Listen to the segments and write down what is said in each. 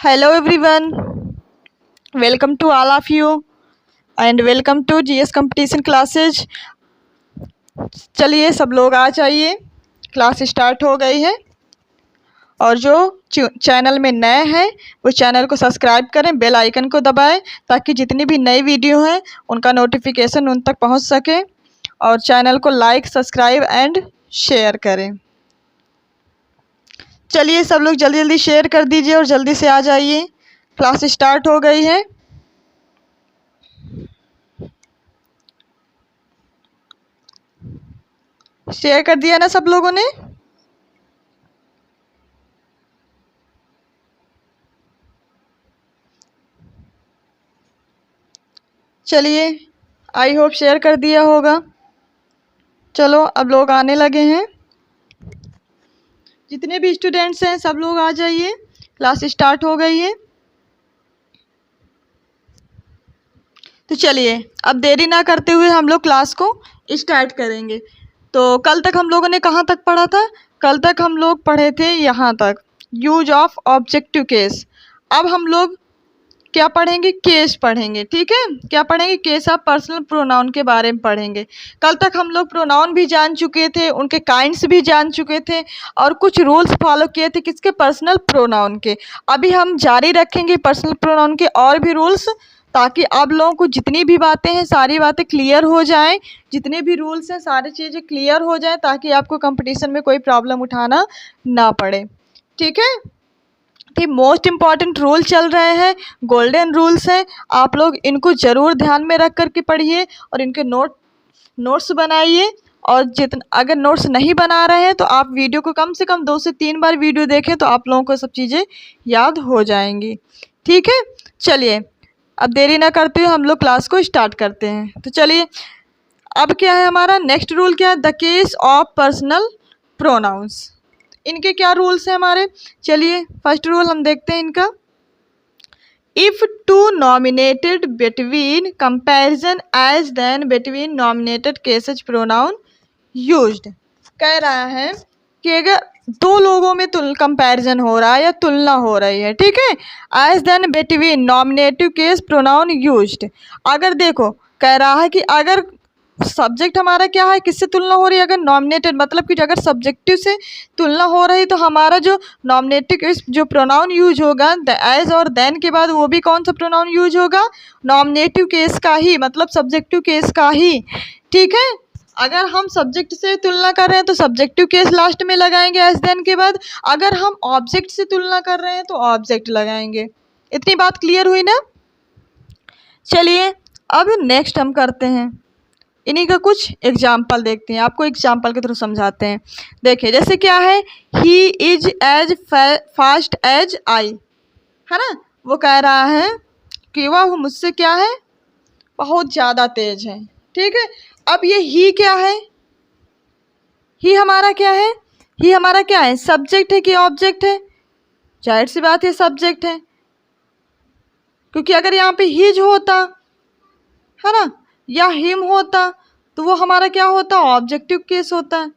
Hello everyone, welcome to all of you and welcome to GS competition classes। चलिए सब लोग आ जाइए, class start हो गई है। और जो चैनल में नए हैं वो चैनल को सब्सक्राइब करें, बेल आइकन को दबाएं ताकि जितनी भी नई वीडियो हैं उनका नोटिफिकेशन उन तक पहुंच सके। और चैनल को लाइक, सब्सक्राइब एंड शेयर करें। चलिए सब लोग जल्दी जल्दी शेयर कर दीजिए और जल्दी से आ जाइए, क्लास स्टार्ट हो गई है। शेयर कर दिया ना सब लोगों ने? चलिए, आई होप शेयर कर दिया होगा। चलो अब लोग आने लगे हैं। जितने भी स्टूडेंट्स हैं सब लोग आ जाइए, क्लास स्टार्ट हो गई है। तो चलिए अब देरी ना करते हुए हम लोग क्लास को स्टार्ट करेंगे। तो कल तक हम लोगों ने कहाँ तक पढ़ा था? कल तक हम लोग पढ़े थे यहाँ तक, यूज ऑफ ऑब्जेक्टिव केस। अब हम लोग क्या पढ़ेंगे? केस पढ़ेंगे। ठीक है, क्या पढ़ेंगे? केस ऑफ पर्सनल प्रोनाउन के बारे में पढ़ेंगे। कल तक हम लोग प्रोनाउन भी जान चुके थे, उनके काइंड्स भी जान चुके थे और कुछ रूल्स फॉलो किए थे किसके? पर्सनल प्रोनाउन के। अभी हम जारी रखेंगे पर्सनल प्रोनाउन के और भी रूल्स, ताकि आप लोगों को जितनी भी बातें हैं सारी बातें क्लियर हो जाएं, जितने भी रूल्स हैं सारी चीज़ें क्लियर हो जाएं, ताकि आपको कंपटीशन में कोई प्रॉब्लम उठाना ना पड़े। ठीक है, कि मोस्ट इम्पॉर्टेंट रूल चल रहे हैं, गोल्डन रूल्स हैं। आप लोग इनको ज़रूर ध्यान में रख कर के पढ़िए और इनके नोट्स बनाइए। और अगर नोट्स नहीं बना रहे हैं तो आप वीडियो को कम से कम 2 से 3 बार वीडियो देखें, तो आप लोगों को सब चीज़ें याद हो जाएंगी। ठीक है, चलिए अब देरी ना करते हुए हम लोग क्लास को स्टार्ट करते हैं। तो चलिए, अब क्या है हमारा नेक्स्ट रूल? क्या है? The case of personal pronouns. इनके क्या रूल्स हैं हमारे? चलिए फर्स्ट रूल हम देखते हैं इनका। If two nominated between comparison as than between nominated cases pronoun used. कह रहा है कि अगर दो लोगों में कंपैरिजन हो रहा है या तुलना हो रही है, ठीक है, as than between nominative case pronoun used. अगर देखो, कह रहा है कि अगर सब्जेक्ट हमारा क्या है, किससे तुलना हो रही है? अगर नॉमिनेटेड मतलब कि अगर सब्जेक्टिव से तुलना हो रही, तो हमारा जो नॉमिनेटिव जो प्रोनाउन यूज होगा द एज और देन के बाद, वो भी कौन सा प्रोनाउन यूज होगा? नॉमिनेटिव केस का ही, मतलब सब्जेक्टिव केस का ही। ठीक है, अगर हम सब्जेक्ट से तुलना कर रहे हैं तो सब्जेक्टिव केस लास्ट में लगाएंगे एज देन के बाद। अगर हम ऑब्जेक्ट से तुलना कर रहे हैं तो ऑब्जेक्ट लगाएंगे। इतनी बात क्लियर हुई ना? चलिए अब नेक्स्ट हम करते हैं, इन्हीं का कुछ एग्जाम्पल देखते हैं। आपको एग्जाम्पल के थ्रू समझाते हैं। देखिए जैसे क्या है, he is as fast as I, है ना? वो कह रहा है कि वह मुझसे क्या है? बहुत ज़्यादा तेज है। ठीक है, अब ये ही क्या है? ही हमारा क्या है? ही हमारा क्या है? सब्जेक्ट है कि ऑब्जेक्ट है? जाहिर सी बात है सब्जेक्ट है, क्योंकि अगर यहाँ पे हिज होता, है ना, या हिम होता, तो वो हमारा क्या होता? ऑब्जेक्टिव केस होता है।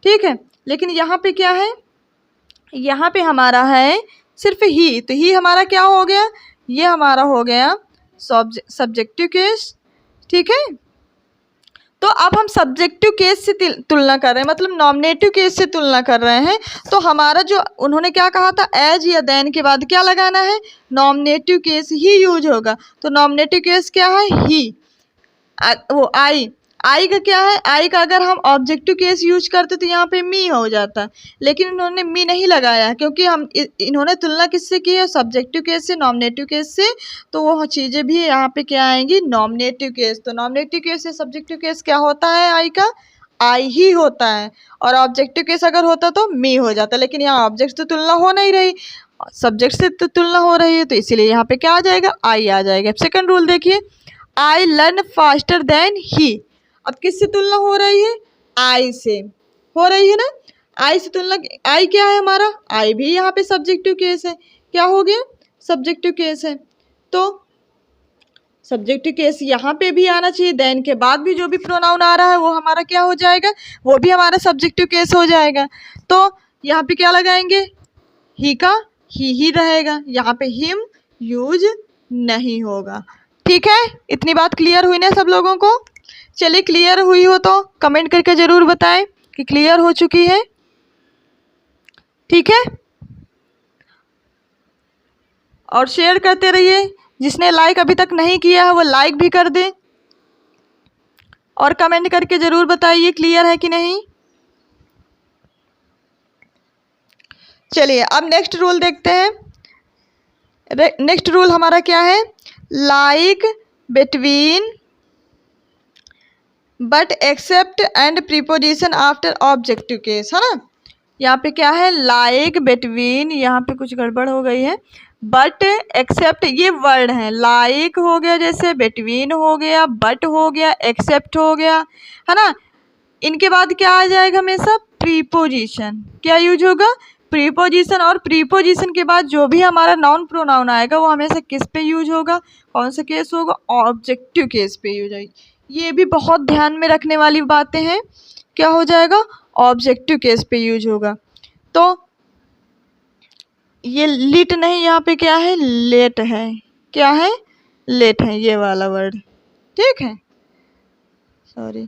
ठीक है, लेकिन यहाँ पे क्या है? यहाँ पे हमारा है सिर्फ ही, तो ही हमारा क्या हो गया? ये हमारा हो गया सब्जेक्टिव केस। ठीक है, तो अब हम सब्जेक्टिव केस से तुलना कर रहे हैं, मतलब नॉमिनेटिव केस से तुलना कर रहे हैं। तो हमारा जो उन्होंने क्या कहा था, एज या देन के बाद क्या लगाना है? नॉमिनेटिव केस ही यूज होगा। तो नॉमिनेटिव केस क्या है? ही। वो आई का क्या है? आई का अगर हम ऑब्जेक्टिव केस यूज करते तो यहाँ पे मी हो जाता, लेकिन इन्होंने मी नहीं लगाया, क्योंकि इन्होंने तुलना किससे की है? सब्जेक्टिव केस से, नॉमिनेटिव केस से। तो वो चीज़ें भी यहाँ पे क्या आएंगी? Nominative case. तो नॉमिनेटिव केस से सब्जेक्टिव केस क्या होता है? आई का आई ही होता है, और ऑब्जेक्टिव केस अगर होता तो मी हो जाता। लेकिन यहाँ ऑब्जेक्ट से तुलना हो नहीं रही, सब्जेक्ट से तो तुलना हो रही है, तो इसीलिए यहाँ पे क्या आ जाएगा? आई आ जाएगा। सेकंड रूल देखिए, I learn faster than he. अब किससे तुलना हो रही है? आई से हो रही है ना? आई से तुलना, आई क्या है हमारा? आई भी यहाँ पे सब्जेक्टिव केस है। क्या हो गया? सब्जेक्टिव केस है। तो सब्जेक्टिव केस यहाँ पे भी आना चाहिए, देन के बाद भी जो भी प्रोनाउन आ रहा है वो हमारा क्या हो जाएगा? वो भी हमारा सब्जेक्टिव केस हो जाएगा। तो यहाँ पे क्या लगाएंगे? ही का ही रहेगा, यहाँ पे हिम यूज नहीं होगा। ठीक है, इतनी बात क्लियर हुई ना सब लोगों को? चलिए, क्लियर हुई हो तो कमेंट करके ज़रूर बताएं कि क्लियर हो चुकी है। ठीक है, और शेयर करते रहिए। जिसने लाइक अभी तक नहीं किया है वो लाइक भी कर दे, और कमेंट करके ज़रूर बताइए क्लियर है कि नहीं। चलिए, अब नेक्स्ट रूल देखते हैं। नेक्स्ट रूल हमारा क्या है? Like, between, but, except and preposition after objective case, है ना। यहाँ पे क्या है? लाइक, बिटवीन, यहाँ पे कुछ गड़बड़ हो गई है, बट, एक्सेप्ट, ये वर्ड हैं। लाइक हो गया, जैसे बिटवीन हो गया, बट हो गया, एक्सेप्ट हो गया, है ना। इनके बाद क्या आ जाएगा? हमेशा प्रीपोजिशन। क्या यूज होगा? प्रीपोजिशन। और प्रीपोजिशन के बाद जो भी हमारा नाउन प्रोनाउन आएगा वो हमेशा किस पे यूज होगा? कौन सा केस होगा? ऑब्जेक्टिव केस पे यूज होगी। ये भी बहुत ध्यान में रखने वाली बातें हैं। क्या हो जाएगा? ऑब्जेक्टिव केस पे यूज होगा। तो ये लिट नहीं, यहाँ पे क्या है? लेट है। क्या है? लेट है, ये वाला वर्ड। ठीक है, सॉरी।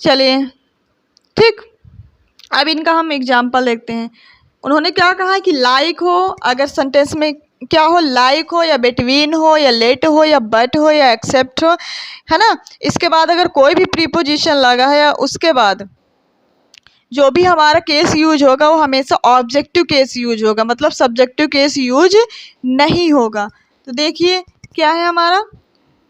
चलिए, ठीक, अब इनका हम एग्जाम्पल देखते हैं। उन्होंने क्या कहा कि लाइक हो, अगर सेंटेंस में क्या हो? लाइक हो, या बिटवीन हो, या लेट हो, या बट हो, या एक्सेप्ट हो, है ना। इसके बाद अगर कोई भी प्रीपोजिशन लगा है, या उसके बाद जो भी हमारा केस यूज होगा वो हमेशा ऑब्जेक्टिव केस यूज होगा, मतलब सब्जेक्टिव केस यूज नहीं होगा। तो देखिए क्या है हमारा,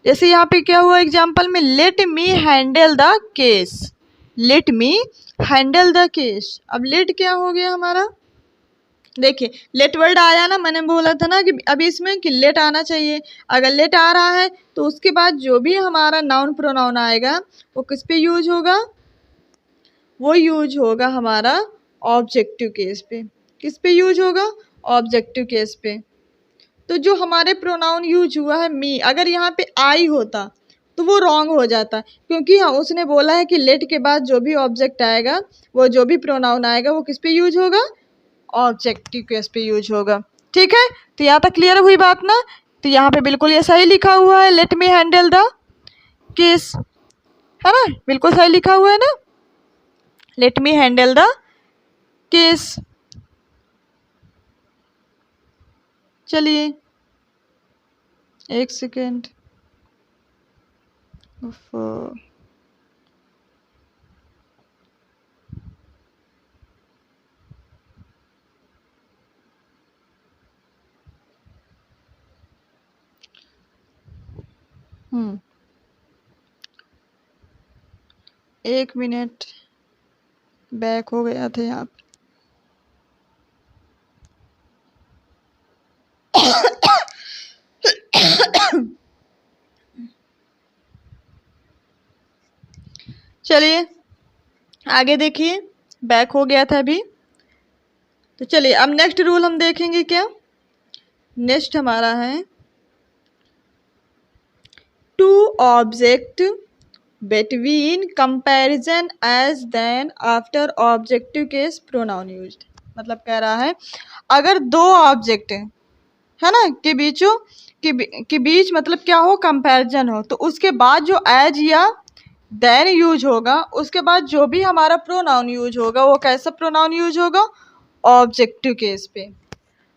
जैसे यहाँ पे क्या हुआ एग्जाम्पल में, let me handle the case. Let me handle the case. अब लेट क्या हो गया हमारा? देखिए, लेट वर्ड आया ना, मैंने बोला था ना कि अभी इसमें कि लेट आना चाहिए। अगर लेट आ रहा है तो उसके बाद जो भी हमारा नाउन प्रोनाउन आएगा वो किस पे यूज होगा? वो यूज होगा हमारा ऑब्जेक्टिव केस पे। किस पे यूज होगा? ऑब्जेक्टिव केस पे। तो जो हमारे प्रोनाउन यूज हुआ है मी, अगर यहाँ पे आई होता तो वो रॉन्ग हो जाता, क्योंकि हाँ उसने बोला है कि लेट के बाद जो भी ऑब्जेक्ट आएगा, वो जो भी प्रोनाउन आएगा वो किस पे यूज होगा? ऑब्जेक्टिव केस पे यूज होगा। ठीक है, तो यहाँ तक क्लियर हुई बात ना? तो यहाँ पे बिल्कुल ये सही लिखा हुआ है, let me handle the case, है ना, बिल्कुल सही लिखा हुआ है ना, let me handle the case. चलिए एक सेकेंड। एक मिनट, बैक हो गया था यहाँ पे। चलिए आगे देखिए, बैक हो गया था अभी। तो चलिए अब नेक्स्ट रूल हम देखेंगे। क्या नेक्स्ट हमारा है? To object between comparison as than after objective case pronoun used. मतलब कह रहा है अगर दो ऑब्जेक्ट है ना के बीचों के बीच मतलब क्या हो? कंपैरिजन हो, तो उसके बाद जो एज या देन यूज होगा, उसके बाद जो भी हमारा प्रोनाउन यूज होगा वो कैसा प्रोनाउन यूज होगा? ऑब्जेक्टिव केस पे।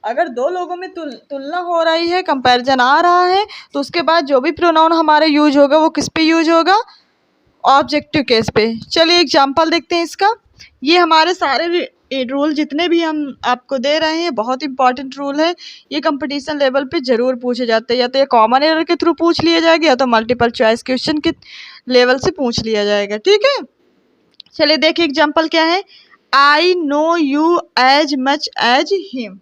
अगर दो लोगों में तुलना हो रही है, कंपैरिजन आ रहा है, तो उसके बाद जो भी प्रोनाउन हमारे यूज होगा वो किस पे यूज होगा? ऑब्जेक्टिव केस पे। चलिए एग्जांपल देखते हैं इसका। ये हमारे सारे रूल जितने भी हम आपको दे रहे हैं बहुत इंपॉर्टेंट रूल है। ये कंपटीशन लेवल पे ज़रूर पूछे जाते हैं, या तो ये कॉमन एरर के थ्रू पूछ लिया जाएगा या तो मल्टीपल चॉइस क्वेश्चन के लेवल से पूछ लिया जाएगा। ठीक है, चलिए देखिए एग्जाम्पल क्या है। I know you as much as him.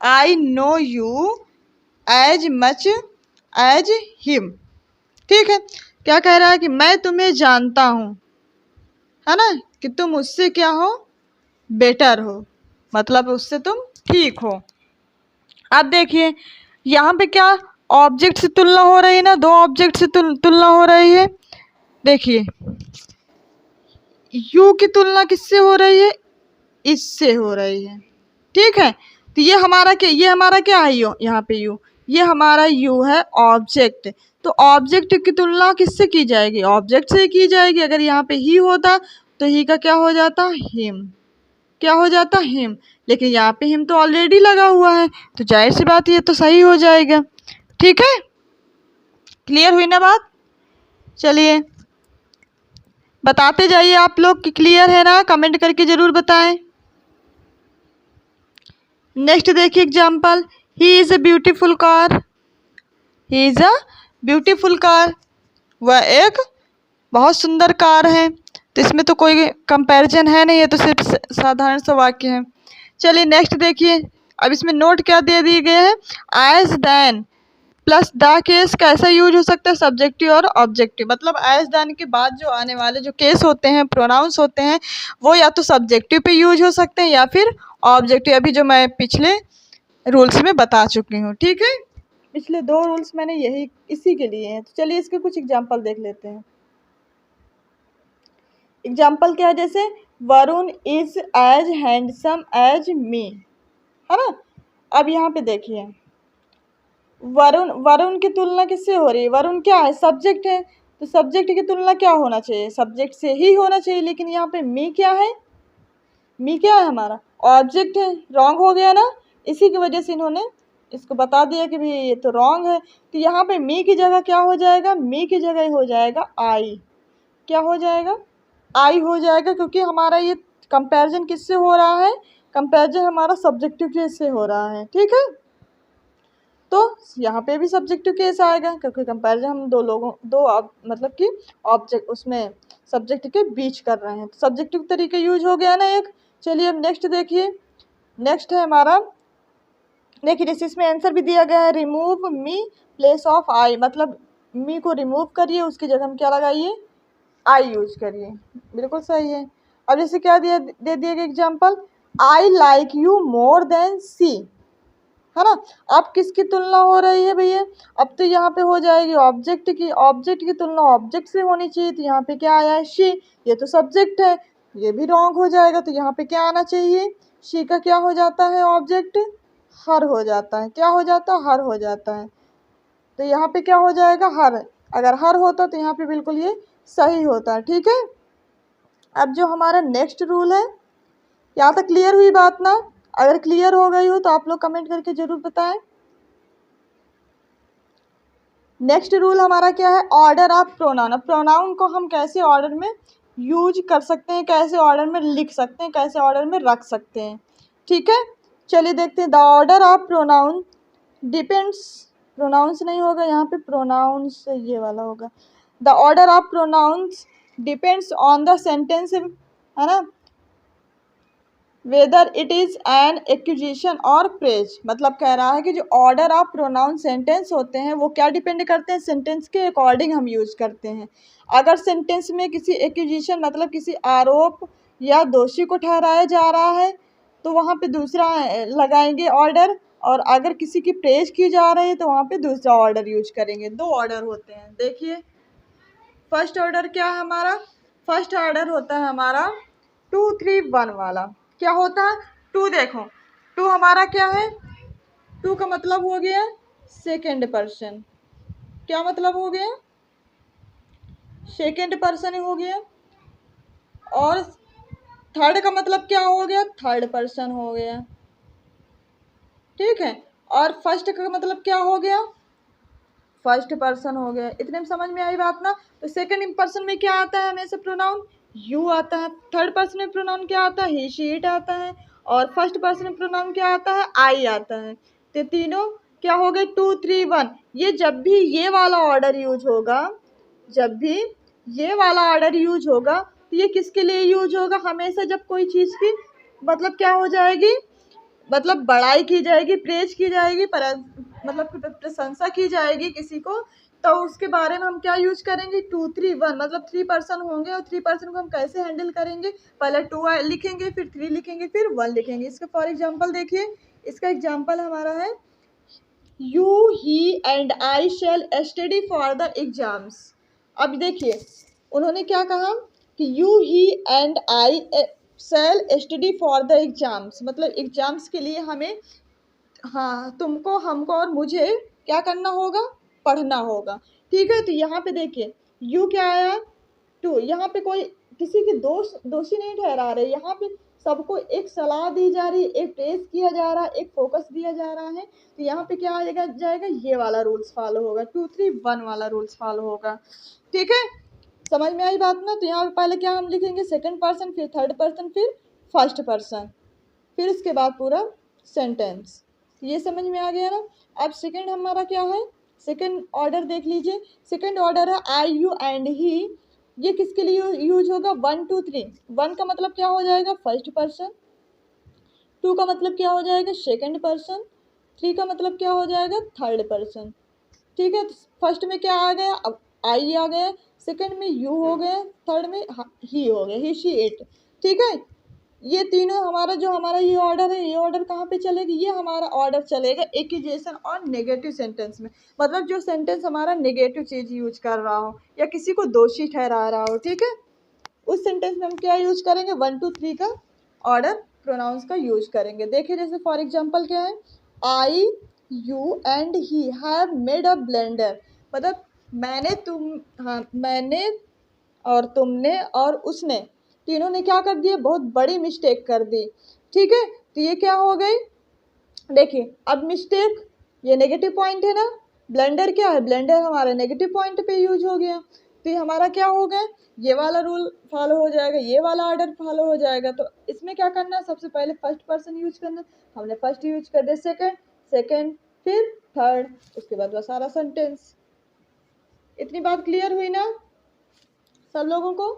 I know you as much as him. ठीक है, क्या कह रहा है कि मैं तुम्हें जानता हूँ, है ना, कि तुम उससे क्या हो? बेटर हो, मतलब उससे तुम ठीक हो। अब देखिए यहाँ पे क्या ऑब्जेक्ट से तुलना हो रही है ना, दो ऑब्जेक्ट से तुलना हो रही है। देखिए यू की तुलना किससे हो रही है? इससे हो रही है। ठीक है, तो ये हमारा क्या है? यू, यहाँ पे यू, ये हमारा यू है ऑब्जेक्ट। तो ऑब्जेक्ट की तुलना किससे की जाएगी? ऑब्जेक्ट से की जाएगी। अगर यहाँ पे ही होता तो ही का क्या हो जाता? हिम। क्या हो जाता? हिम। लेकिन यहाँ पे हिम तो ऑलरेडी लगा हुआ है, तो जाहिर सी बात ये तो सही हो जाएगा। ठीक है, क्लियर हुई ना बात? चलिए बताते जाइए आप लोग कि क्लियर है ना, कमेंट करके ज़रूर बताएं। नेक्स्ट देखिए example, he is a beautiful car. He is a beautiful car, वह एक बहुत सुंदर कार है। तो इसमें तो कोई कंपैरिजन है नहीं, है तो सिर्फ साधारण सा वाक्य है। चलिए नेक्स्ट देखिए, अब इसमें नोट क्या दे दिए गए हैं? As than plus the case कैसा यूज हो सकता है? सब्जेक्टिव और ऑब्जेक्टिव। मतलब एज देन के बाद जो आने वाले जो केस होते हैं, प्रोनाउंस होते हैं, वो या तो सब्जेक्टिव पे यूज हो सकते हैं या फिर ऑब्जेक्टिव, अभी जो मैं पिछले रूल्स में बता चुकी हूँ। ठीक है, पिछले 2 रूल्स मैंने यही इसी के लिए हैं। तो चलिए इसके कुछ एग्जाम्पल देख लेते हैं। एग्जाम्पल क्या है? जैसे Varun is as handsome as me, है ना। अब यहाँ पे देखिए, वरुण की तुलना किससे हो रही है? वरुण क्या है? सब्जेक्ट है। तो सब्जेक्ट की तुलना क्या होना चाहिए? सब्जेक्ट से ही होना चाहिए। लेकिन यहाँ पे मी क्या है? मी क्या है? हमारा ऑब्जेक्ट है। रॉन्ग हो गया ना, इसी की वजह से इन्होंने इसको बता दिया कि भाई ये तो रॉन्ग है। तो यहाँ पे मी की जगह क्या हो जाएगा? मी की जगह हो जाएगा आई। क्या हो जाएगा? आई हो जाएगा, क्योंकि हमारा ये कंपैरिजन किससे हो रहा है? कंपैरिजन हमारा सब्जेक्टिव केस से हो रहा है। ठीक है, तो यहाँ पे भी सब्जेक्टिव केस आएगा, क्योंकि कंपैरिजन हम मतलब कि ऑब्जेक्ट उसमें सब्जेक्ट के बीच कर रहे हैं। तो सब्जेक्टिव तरीके यूज हो गया ना एक। चलिए अब नेक्स्ट देखिए, नेक्स्ट है हमारा, देखिए जैसे इसमें आंसर भी दिया गया है, रिमूव मी प्लेस ऑफ आई। मतलब मी को रिमूव करिए, उसकी जगह हम क्या लगाइए? आई यूज करिए। बिल्कुल सही है। अब जैसे क्या दे दिया गया example, I like you more than C, है ना। अब किसकी तुलना हो रही है भैया? अब तो यहाँ पे हो जाएगी ऑब्जेक्ट की। ऑब्जेक्ट की तुलना ऑब्जेक्ट से होनी चाहिए, तो यहाँ पे क्या आया है? शी। ये तो सब्जेक्ट है, ये भी रॉन्ग हो जाएगा। तो यहाँ पे क्या आना चाहिए? शी का क्या हो जाता है? ऑब्जेक्ट हर हो जाता है। क्या हो जाता है? हर हो जाता है। तो यहाँ पे क्या हो जाएगा? हर। अगर हर होता तो यहाँ पे बिल्कुल ये सही होता है। ठीक है, अब जो हमारा नेक्स्ट रूल है, यहाँ तक क्लियर हुई बात ना? अगर क्लियर हो गई हो तो आप लोग कमेंट करके जरूर बताएं। नेक्स्ट रूल हमारा क्या है? Order of pronoun. अब प्रोनाउन को हम कैसे ऑर्डर में यूज कर सकते हैं, कैसे ऑर्डर में लिख सकते हैं, कैसे ऑर्डर में रख सकते हैं। ठीक है, चलिए देखते हैं। The order of pronoun depends, pronouns नहीं होगा यहाँ पे, प्रोनाउंस ये वाला होगा। The order of pronouns depends on the sentence, है ना, whether it is an accusation और प्रेज। मतलब कह रहा है कि जो ऑर्डर ऑफ प्रोनाउन सेंटेंस होते हैं वो क्या डिपेंड करते हैं? सेंटेंस के अकॉर्डिंग हम यूज करते हैं। अगर सेंटेंस में किसी एक्यूजिशन मतलब किसी आरोप या दोषी को ठहराया जा रहा है तो वहाँ पे दूसरा लगाएंगे ऑर्डर, और अगर किसी की प्रेज की जा रही है तो वहाँ पे दूसरा ऑर्डर यूज करेंगे। 2 ऑर्डर होते हैं। देखिए फर्स्ट ऑर्डर क्या है हमारा? फर्स्ट ऑर्डर होता है हमारा 2, 3, 1 वाला। क्या होता है? 2, देखो 2 हमारा क्या है? 2 का मतलब हो गया सेकेंड पर्सन। क्या मतलब हो गया? सेकेंड पर्सन ही हो गया। और थर्ड का मतलब क्या हो गया? थर्ड पर्सन हो गया। ठीक है, और फर्स्ट का मतलब क्या हो गया? फर्स्ट पर्सन हो गया। इतने में समझ में आई बात ना? तो सेकंड पर्सन में क्या आता है? हमेशा प्रोनाउन यू आता है। थर्ड पर्सन में प्रोनाउन क्या आता है? ही, शी, इट आता है। और फर्स्ट पर्सन में प्रोनाउन क्या आता है? आई आता है। तो तीनों क्या हो गए? 2, 3, 1। ये जब भी ये वाला ऑर्डर यूज होगा, जब भी ये वाला ऑर्डर यूज होगा तो ये किसके लिए यूज होगा? हमेशा जब कोई चीज़ की मतलब क्या हो जाएगी, मतलब बड़ाई की जाएगी, प्रेज की जाएगी, मतलब प्रशंसा की जाएगी किसी को, तो उसके बारे में हम क्या यूज करेंगे? 2, 3, 1। मतलब 3 पर्सन होंगे और 3 पर्सन को हम कैसे हैंडल करेंगे? पहले 2 लिखेंगे, फिर 3 लिखेंगे, फिर 1 लिखेंगे। इसका फॉर एग्जाम्पल देखिए, इसका एग्जाम्पल हमारा है you, he and I shell study for the exams. अब देखिए उन्होंने क्या कहा कि you, he and I shell study for the exams, मतलब एग्जाम्स के लिए हमें, हाँ, तुमको, हमको और मुझे क्या करना होगा, पढ़ना होगा। ठीक है, तो यहाँ पे देखिए यू क्या आया, टू। यहाँ पे कोई किसी के दोषी नहीं ठहरा रहे, यहाँ पे सबको एक सलाह दी जा रही है, एक टेस्ट किया जा रहा है, एक फोकस दिया जा रहा है। तो यहाँ पे क्या आएगा, जाएगा ये वाला रूल्स फॉलो होगा, 2 3 1 वाला रूल्स फॉलो होगा। ठीक है, समझ में आई बात ना। तो यहाँ पे पहले क्या हम लिखेंगे, सेकंड पर्सन, फिर थर्ड पर्सन, फिर फर्स्ट पर्सन, फिर इसके बाद पूरा सेंटेंस। ये समझ में आ गया ना। अब सेकंड हमारा क्या है, सेकंड ऑर्डर देख लीजिए। सेकंड ऑर्डर है आई यू एंड ही। ये किसके लिए यूज होगा, 1 2 3। 1 का मतलब क्या हो जाएगा, फर्स्ट पर्सन। 2 का मतलब क्या हो जाएगा, सेकंड पर्सन। 3 का मतलब क्या हो जाएगा, थर्ड पर्सन। ठीक है, फर्स्ट में क्या आ गया, अब आई आ गया, सेकंड में यू हो गया, थर्ड में ही हो गया, ही शी इट। ठीक है, ये तीनों हमारा जो हमारा ये ऑर्डर है, ये ऑर्डर कहाँ पे चलेगी, ये हमारा ऑर्डर चलेगा एक्यूजेशन और नेगेटिव सेंटेंस में। मतलब जो सेंटेंस हमारा नेगेटिव चीज यूज कर रहा हो या किसी को दोषी ठहरा रहा हो, ठीक है, उस सेंटेंस में हम क्या यूज करेंगे, 1 2 3 का ऑर्डर प्रोनाउंस का यूज करेंगे। देखिए जैसे फॉर एग्जाम्पल क्या है, I you and he have made a blender. मतलब मैंने, तुम, हाँ, मैंने और तुमने और उसने, तीनों ने क्या कर दिया, बहुत बड़ी मिस्टेक कर दी। ठीक है, तो ये क्या हो गई, देखिए अब मिस्टेक, ये नेगेटिव पॉइंट है ना, ब्लेंडर क्या है, ब्लेंडर हमारा नेगेटिव पॉइंट पे यूज हो गया। तो ये हमारा क्या हो गया, ये वाला रूल फॉलो हो जाएगा, ये वाला ऑर्डर फॉलो हो जाएगा। तो इसमें क्या करना है, सबसे पहले फर्स्ट पर्सन यूज करना, हमने फर्स्ट यूज कर दिया, सेकंड, सेकंड, फिर थर्ड, उसके बाद वह सारा सेंटेंस। इतनी बात क्लियर हुई ना सब लोगों को।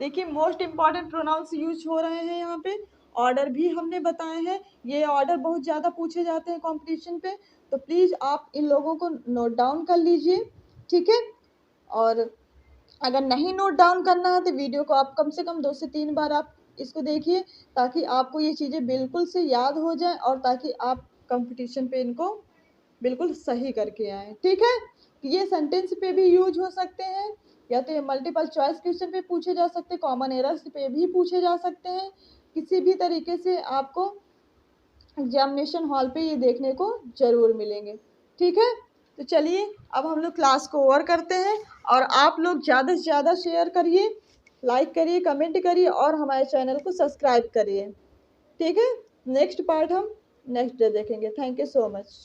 देखिए मोस्ट इंपॉर्टेंट प्रोनाउंस यूज हो रहे हैं यहाँ पे, ऑर्डर भी हमने बताए हैं। ये ऑर्डर बहुत ज़्यादा पूछे जाते हैं कंपटीशन पे, तो प्लीज़ आप इन लोगों को नोट डाउन कर लीजिए। ठीक है, और अगर नहीं नोट डाउन करना है तो वीडियो को आप कम से कम 2 से 3 बार आप इसको देखिए, ताकि आपको ये चीज़ें बिल्कुल से याद हो जाए और ताकि आप कंपटीशन पे इनको बिल्कुल सही करके आए। ठीक है, ये सेंटेंस पे भी यूज हो सकते हैं, या तो ये मल्टीपल चॉइस क्वेश्चन पे पूछे जा सकते हैं, कॉमन एरर्स पे भी पूछे जा सकते हैं। किसी भी तरीके से आपको एग्जामिनेशन हॉल पे ये देखने को जरूर मिलेंगे। ठीक है, तो चलिए अब हम लोग क्लास को ओवर करते हैं, और आप लोग ज़्यादा से ज़्यादा शेयर करिए, लाइक करिए, कमेंट करिए और हमारे चैनल को सब्सक्राइब करिए। ठीक है, नेक्स्ट पार्ट हम नेक्स्ट डे देखेंगे। Thank you so much.